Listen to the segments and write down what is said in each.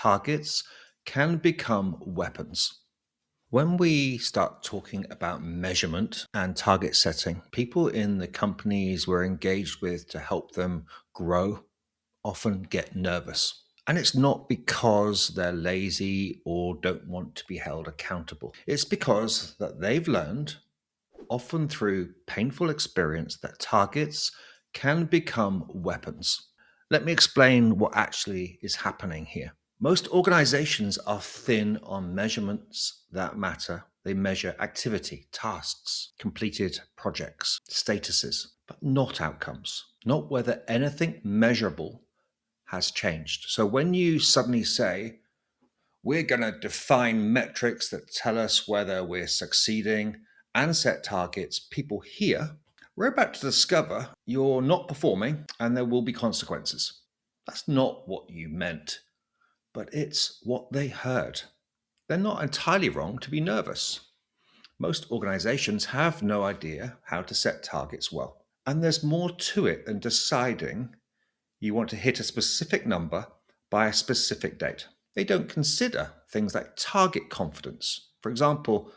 targets can become weapons. When we start talking about measurement and target setting, people in the companies we're engaged with to help them grow often get nervous. And it's not because they're lazy or don't want to be held accountable. It's because that they've learned, often through painful experience, that targets can become weapons. Let me explain what actually is happening here. Most organizations are thin on measurements that matter. They measure activity, tasks, completed projects, statuses, but not outcomes, not whether anything measurable has changed. So when you suddenly say, we're going to define metrics that tell us whether we're succeeding and set targets, people hear, we're about to discover you're not performing and there will be consequences. That's not what you meant, but it's what they heard. They're not entirely wrong to be nervous. Most organizations have no idea how to set targets well. And there's more to it than deciding you want to hit a specific number by a specific date. They don't consider things like target confidence. For example,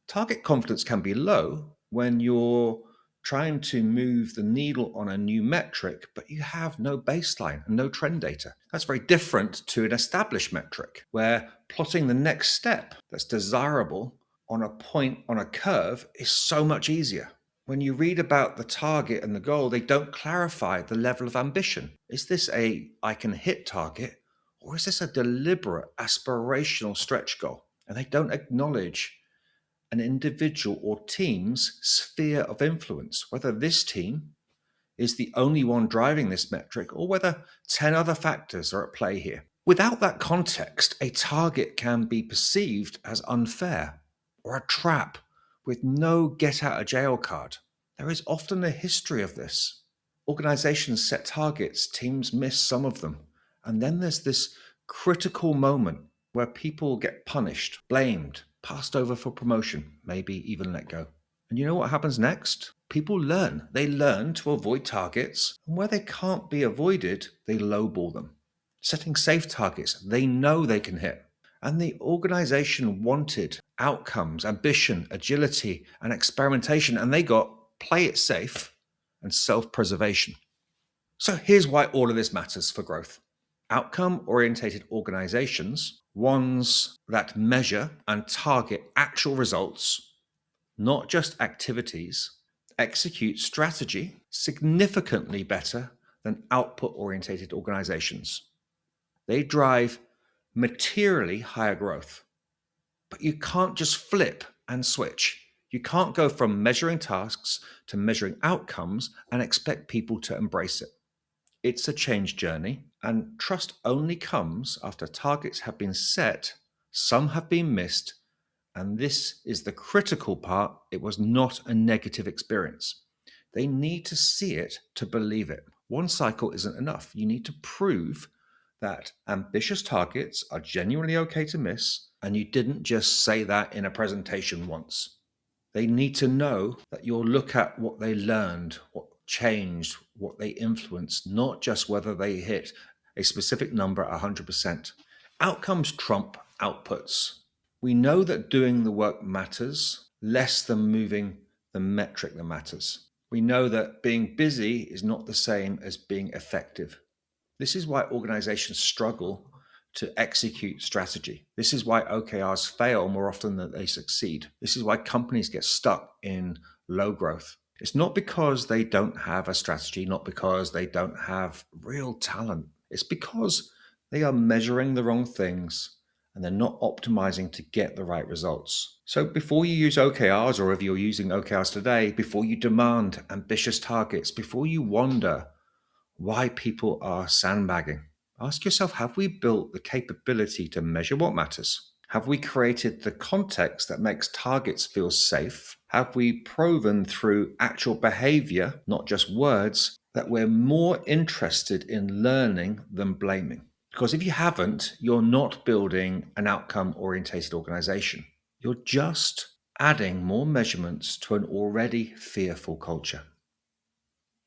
target confidence can be low when you're trying to move the needle on a new metric, but you have no baseline and no trend data. That's very different to an established metric where plotting the next step that's desirable on a point on a curve is so much easier. When you read about the target and the goal, they don't clarify the level of ambition. Is this a I can hit target, or is this a deliberate aspirational stretch goal? And they don't acknowledge an individual or team's sphere of influence, whether this team is the only one driving this metric or whether 10 other factors are at play here. Without that context, a target can be perceived as unfair or a trap with no get out of jail card. There is often a history of this. Organizations set targets, teams miss some of them, and then there's this critical moment where people get punished, blamed, passed over for promotion, maybe even let go. And you know what happens next? People learn. They learn to avoid targets, and where they can't be avoided, they lowball them. Setting safe targets they know they can hit. And the organization wanted outcomes, ambition, agility, and experimentation, and they got play it safe and self-preservation. So here's why all of this matters for growth. Outcome-orientated organizations, ones that measure and target actual results, not just activities, execute strategy significantly better than output-orientated organizations. They drive materially higher growth. But you can't just flip and switch. You can't go from measuring tasks to measuring outcomes and expect people to embrace it. It's a change journey, and trust only comes after targets have been set, some have been missed, and this is the critical part. It was not a negative experience. They need to see it to believe it. One cycle isn't enough. You need to prove that ambitious targets are genuinely okay to miss, and you didn't just say that in a presentation once. They need to know that you'll look at what they learned, what changed, what they influenced, not just whether they hit a specific number 100%. Outcomes trump outputs. We know that doing the work matters less than moving the metric that matters. We know that being busy is not the same as being effective. This is why organizations struggle to execute strategy. This is why OKRs fail more often than they succeed. This is why companies get stuck in low growth. It's not because they don't have a strategy, not because they don't have real talent. It's because they are measuring the wrong things and they're not optimizing to get the right results. So before you use OKRs, or if you're using OKRs today, before you demand ambitious targets, before you wonder why people are sandbagging, ask yourself, have we built the capability to measure what matters? Have we created the context that makes targets feel safe? Have we proven through actual behavior, not just words, that we're more interested in learning than blaming? Because if you haven't, you're not building an outcome-orientated organization. You're just adding more measurements to an already fearful culture.